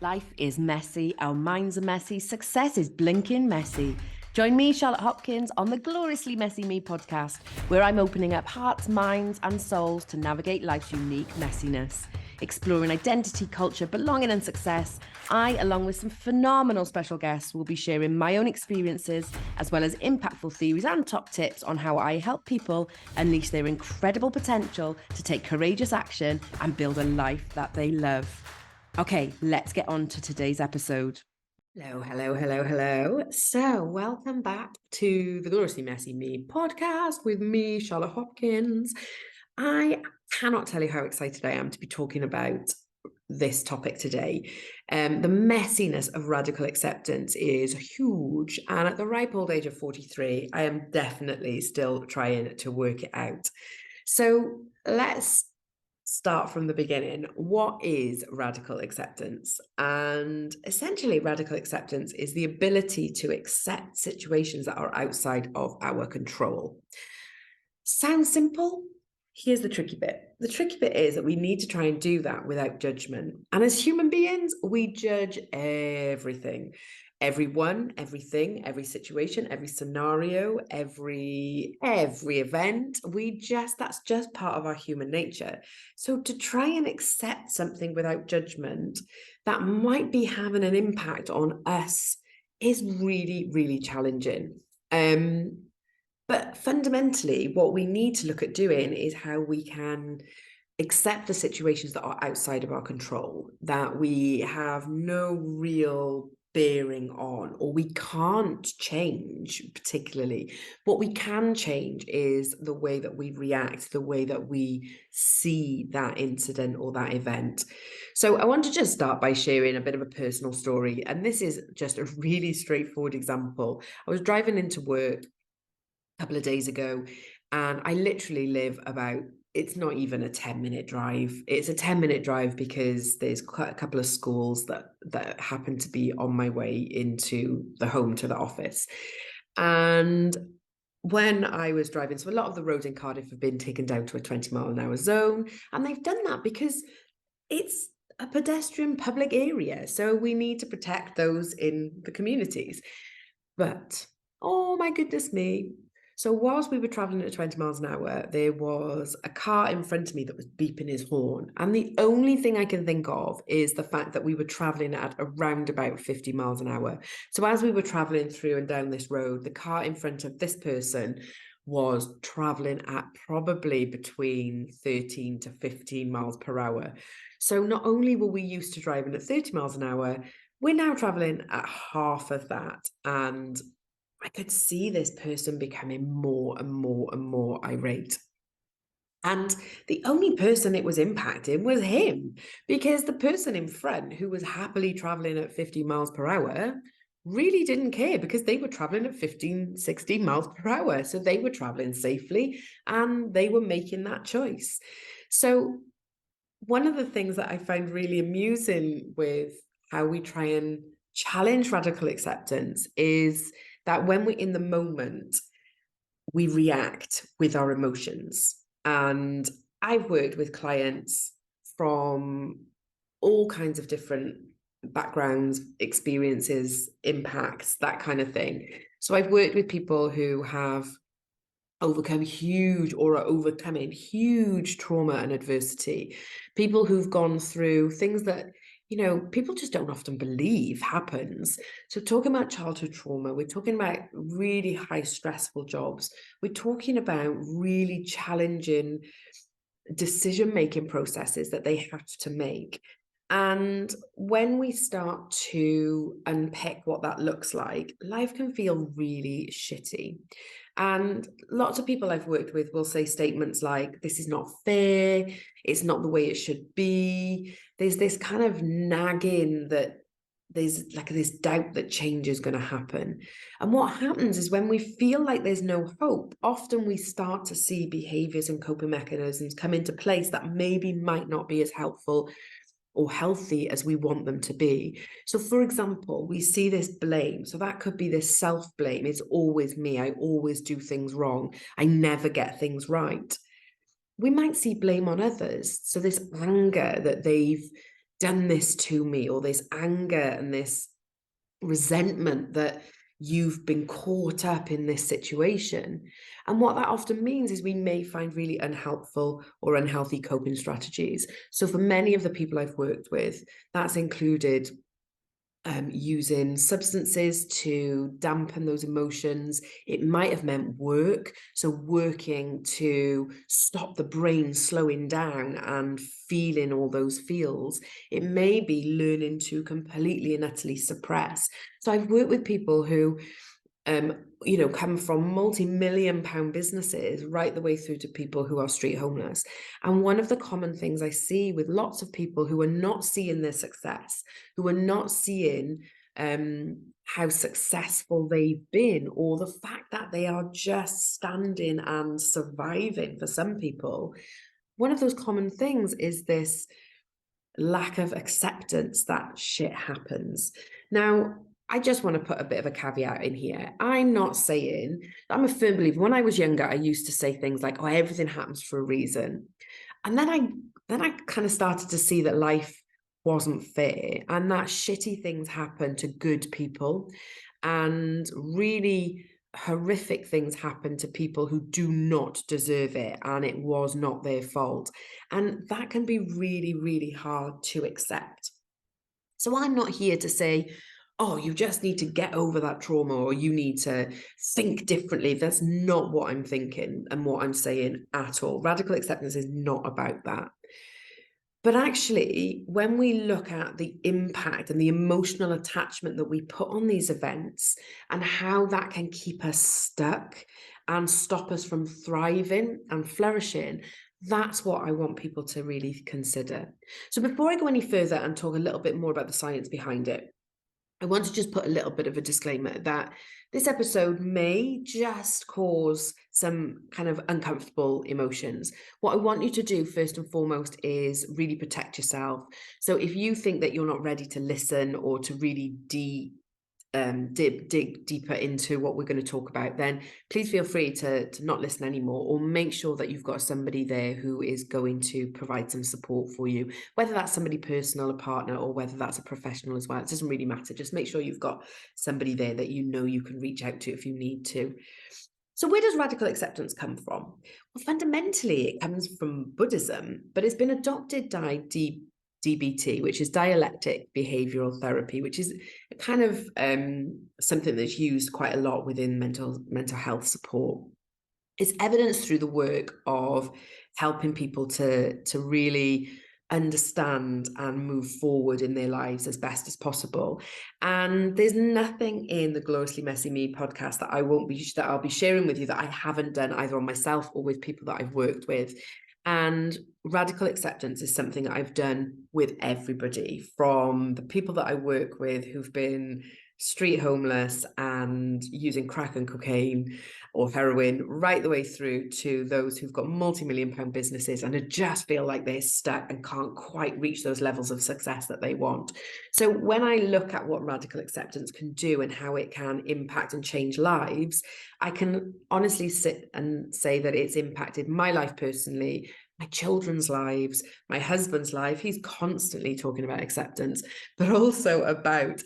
Life is messy, our minds are messy, success is blinking messy. Join me, Charlotte Hopkins, on the Gloriously Messy Me podcast, where I'm opening up hearts, minds, and souls to navigate life's unique messiness. Exploring identity, culture, belonging, and success, I, along with some phenomenal special guests, will be sharing my own experiences, as well as impactful theories and top tips on how I help people unleash their incredible potential to take courageous action and build a life that they love. Okay, let's get on to today's episode. Hello. So, welcome back to the Gloriously Messy Me podcast with me, Charlotte Hopkins. I cannot tell you how excited I am to be talking about this topic today. The messiness of radical acceptance is huge. And at the ripe old age of 43, I am definitely still trying to work it out. So, let's start from the beginning. What is radical acceptance? And essentially, radical acceptance is the ability to accept situations that are outside of our control. Sounds simple? Here's the tricky bit. The tricky bit is that we need to try and do that without judgment. And as human beings, we judge everything. Everyone, everything, every situation, every scenario, every event, that's just part of our human nature. So to try and accept something without judgment that might be having an impact on us is really, really challenging. But fundamentally, what we need to look at doing is how we can accept the situations that are outside of our control, that we have no real bearing on, or we can't change particularly. What we can change is the way that we react, the way that we see that incident or that event. So I want to just start by sharing a bit of a personal story. And this is just a really straightforward example. I was driving into work couple of days ago, and I literally live about, it's not even a 10-minute drive. It's a 10-minute drive because there's quite a couple of schools that happen to be on my way into the home to the office. And when I was driving, so a lot of the roads in Cardiff have been taken down to a 20-mile-an-hour zone, and they've done that because it's a pedestrian public area, so we need to protect those in the communities. But oh my goodness me, so whilst we were traveling at 20 miles an hour, there was a car in front of me that was beeping his horn. And the only thing I can think of is the fact that we were traveling at around about 50 miles an hour. So as we were traveling through and down this road, the car in front of this person was traveling at probably between 13 to 15 miles per hour. So not only were we used to driving at 30 miles an hour, we're now traveling at half of that. And I could see this person becoming more and more irate. And the only person it was impacting was him, because the person in front, who was happily traveling at 50 miles per hour, really didn't care, because they were traveling at 15, 16 miles per hour. So they were traveling safely and they were making that choice. So one of the things that I find really amusing with how we try and challenge radical acceptance is that when we're in the moment, we react with our emotions. And I've worked with clients from all kinds of different backgrounds, experiences, impacts, that kind of thing. So I've worked with people who have overcome huge or are overcoming huge trauma and adversity, people who've gone through things that people just don't often believe happens. So talking about childhood trauma, we're talking about really high stressful jobs. We're talking about really challenging decision-making processes that they have to make. And when we start to unpick what that looks like, life can feel really shitty. And lots of people I've worked with will say statements like, this is not fair, it's not the way it should be. There's this kind of nagging that there's like this doubt that change is going to happen. And what happens is, when we feel like there's no hope, often we start to see behaviors and coping mechanisms come into place that maybe might not be as helpful or healthy as we want them to be. So for example, we see this blame. So that could be this self-blame. It's always me. I always do things wrong. I never get things right. We might see blame on others. So this anger that they've done this to me, or this anger and this resentment that you've been caught up in this situation. And what that often means is we may find really unhelpful or unhealthy coping strategies. So for many of the people I've worked with, that's included using substances to dampen those emotions. It might have meant work, so working to stop the brain slowing down and feeling all those feels. It may be learning to completely and utterly suppress. So I've worked with people who come from multi-million pound businesses right the way through to people who are street homeless. And one of the common things I see with lots of people who are not seeing their success, who are not seeing how successful they've been, or the fact that they are just standing and surviving for some people, one of those common things is this lack of acceptance that shit happens. Now, I just want to put a bit of a caveat in here. I'm not saying, I'm a firm believer. When I was younger, I used to say things like, oh, everything happens for a reason. And then I kind of started to see that life wasn't fair and that shitty things happen to good people, and really horrific things happen to people who do not deserve it, and it was not their fault. And that can be really, really hard to accept. So I'm not here to say, oh, you just need to get over that trauma, or you need to think differently. That's not what I'm thinking and what I'm saying at all. Radical acceptance is not about that. But actually, when we look at the impact and the emotional attachment that we put on these events and how that can keep us stuck and stop us from thriving and flourishing, that's what I want people to really consider. So before I go any further and talk a little bit more about the science behind it, I want to just put a little bit of a disclaimer that this episode may just cause some kind of uncomfortable emotions. What I want you to do first and foremost is really protect yourself. So if you think that you're not ready to listen or to really dig deeper into what we're going to talk about, then please feel free to not listen anymore, or make sure that you've got somebody there who is going to provide some support for you, whether that's somebody personal, a partner, or whether that's a professional as well. It doesn't really matter. Just make sure you've got somebody there that you know you can reach out to if you need to. So where does radical acceptance come from? Well, fundamentally, it comes from Buddhism, but it's been adopted by DBT, which is dialectic behavioral therapy, which is kind of something that's used quite a lot within mental health support. It's evidenced through the work of helping people to really understand and move forward in their lives as best as possible. And there's nothing in the Gloriously Messy Me podcast that I'll be sharing with you that I haven't done either on myself or with people that I've worked with. And radical acceptance is something that I've done with everybody, from the people that I work with who've been street homeless and using crack and cocaine or heroin, right the way through to those who've got multi-million pound businesses and just feel like they're stuck and can't quite reach those levels of success that they want. So when I look at what radical acceptance can do and how it can impact and change lives, I can honestly sit and say that it's impacted my life personally, my children's lives, my husband's life. He's constantly talking about acceptance, but also about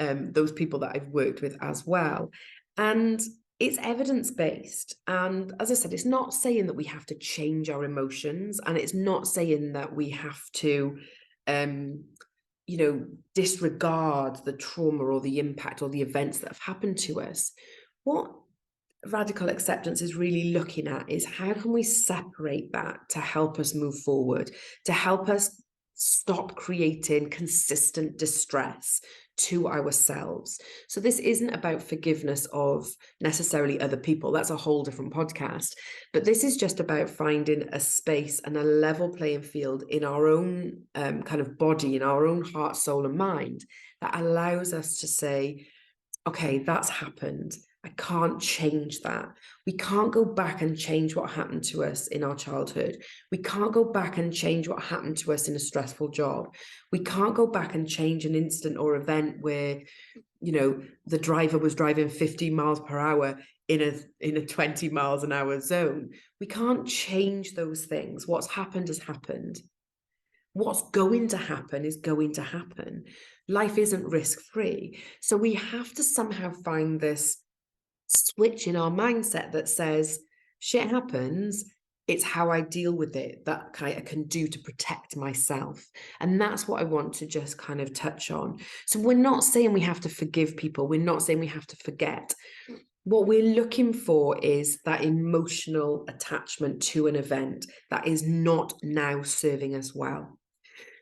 those people that I've worked with as well. And it's evidence-based. And as I said, it's not saying that we have to change our emotions, and it's not saying that we have to disregard the trauma or the impact or the events that have happened to us. What radical acceptance is really looking at is how can we separate that to help us move forward, to help us stop creating consistent distress to ourselves. So this isn't about forgiveness of necessarily other people. That's a whole different podcast. But this is just about finding a space and a level playing field in our own kind of body, in our own heart, soul, and mind that allows us to say, okay, that's happened. I can't change that. We can't go back and change what happened to us in our childhood. We can't go back and change what happened to us in a stressful job. We can't go back and change an incident or event where, the driver was driving 50 miles per hour in a 20 miles an hour zone. We can't change those things. What's happened has happened. what's going to happen is going to happen. Life isn't risk-free. So we have to somehow find this switch in our mindset that says, shit happens, it's how I deal with it that I can do to protect myself. And that's what I want to just kind of touch on. So we're not saying we have to forgive people. We're not saying we have to forget. What we're looking for is that emotional attachment to an event that is not now serving us well.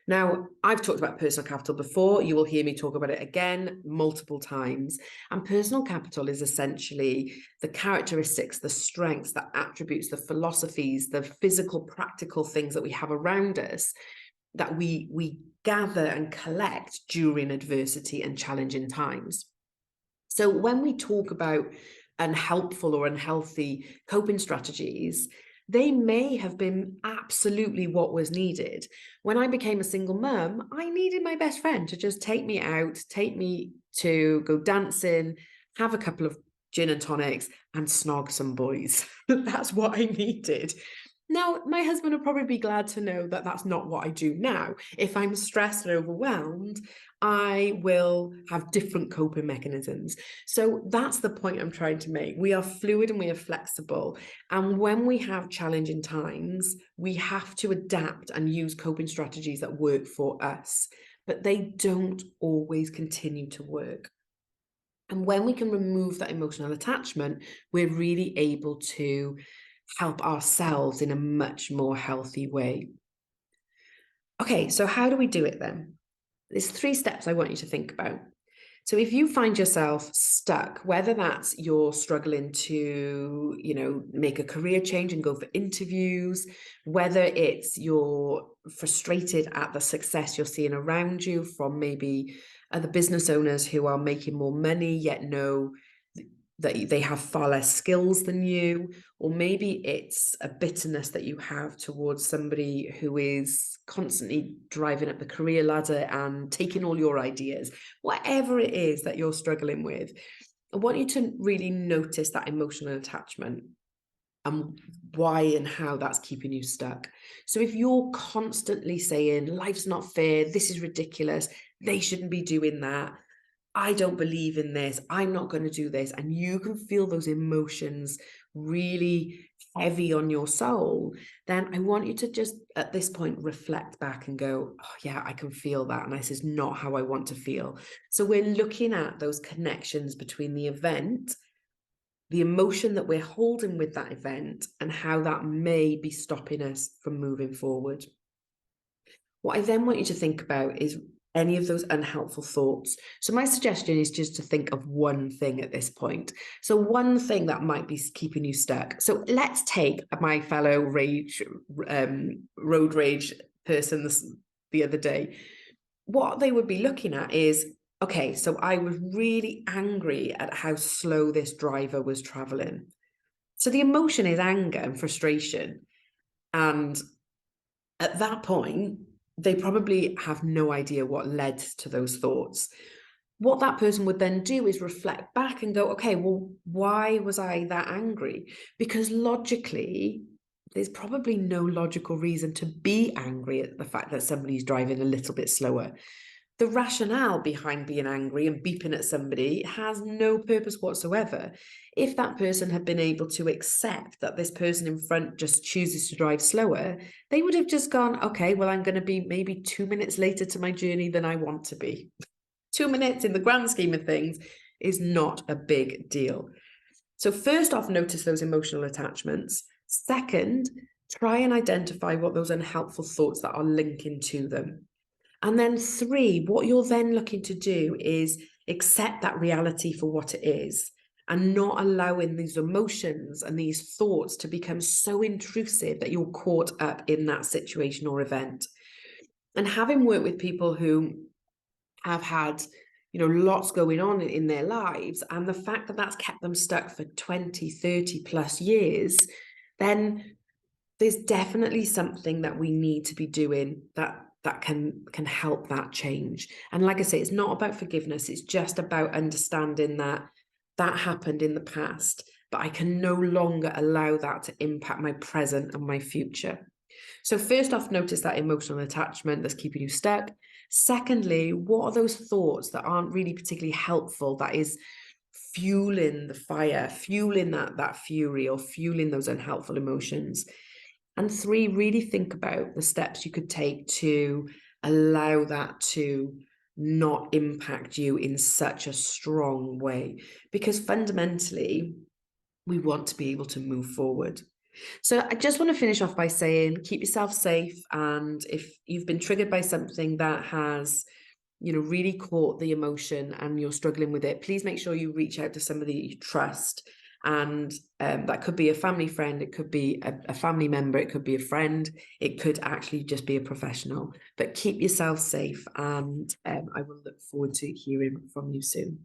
Now, I've talked about personal capital before. You will hear me talk about it again multiple times. And personal capital is essentially the characteristics, the strengths, the attributes, the philosophies, the physical, practical things that we have around us that we gather and collect during adversity and challenging times. So when we talk about unhelpful or unhealthy coping strategies, they may have been absolutely what was needed. When I became a single mum, I needed my best friend to just take me out, take me to go dancing, have a couple of gin and tonics, and snog some boys. That's what I needed. Now, my husband will probably be glad to know that that's not what I do now. If I'm stressed and overwhelmed, I will have different coping mechanisms. So that's the point I'm trying to make. We are fluid and we are flexible. And when we have challenging times, we have to adapt and use coping strategies that work for us, but they don't always continue to work. And when we can remove that emotional attachment, we're really able to help ourselves in a much more healthy way. Okay, so how do we do it then? There's 3 steps I want you to think about. So if you find yourself stuck, whether that's you're struggling to, make a career change and go for interviews, whether it's you're frustrated at the success you're seeing around you from maybe other business owners who are making more money yet know that they have far less skills than you, or maybe it's a bitterness that you have towards somebody who is constantly driving up the career ladder and taking all your ideas, whatever it is that you're struggling with, I want you to really notice that emotional attachment and why and how that's keeping you stuck. So if you're constantly saying, life's not fair, this is ridiculous, they shouldn't be doing that, I don't believe in this, I'm not going to do this, and you can feel those emotions really heavy on your soul, then I want you to just at this point reflect back and go, oh yeah, I can feel that, and this is not how I want to feel. So we're looking at those connections between the event, the emotion that we're holding with that event, and how that may be stopping us from moving forward. What I then want you to think about is any of those unhelpful thoughts. So my suggestion is just to think of one thing at this point. So one thing that might be keeping you stuck. So let's take my fellow road rage person the other day. What they would be looking at is, okay, so I was really angry at how slow this driver was traveling. So the emotion is anger and frustration. And at that point, they probably have no idea what led to those thoughts. What that person would then do is reflect back and go, okay, well, why was I that angry? Because logically, there's probably no logical reason to be angry at the fact that somebody's driving a little bit slower. The rationale behind being angry and beeping at somebody has no purpose whatsoever. If that person had been able to accept that this person in front just chooses to drive slower, they would have just gone, okay, well, I'm going to be maybe 2 minutes later to my journey than I want to be. 2 minutes in the grand scheme of things is not a big deal. So first off, notice those emotional attachments. Second, try and identify what those unhelpful thoughts that are linking to them. And then 3, what you're then looking to do is accept that reality for what it is and not allowing these emotions and these thoughts to become so intrusive that you're caught up in that situation or event. And having worked with people who have had, lots going on in their lives, and the fact that that's kept them stuck for 20, 30 plus years, then there's definitely something that we need to be doing that can help that change. And like I say, it's not about forgiveness. It's just about understanding that happened in the past, but I can no longer allow that to impact my present and my future. So first off, notice that emotional attachment that's keeping you stuck. Secondly, what are those thoughts that aren't really particularly helpful, that is fueling the fire, fueling that fury, or fueling those unhelpful emotions? And three, really think about the steps you could take to allow that to not impact you in such a strong way. Because fundamentally, we want to be able to move forward. So I just want to finish off by saying, keep yourself safe. And if you've been triggered by something that has, really caught the emotion and you're struggling with it, please make sure you reach out to somebody you trust. And that could be a family friend, it could be a family member, it could be a friend, it could actually just be a professional. But keep yourself safe, and I will look forward to hearing from you soon.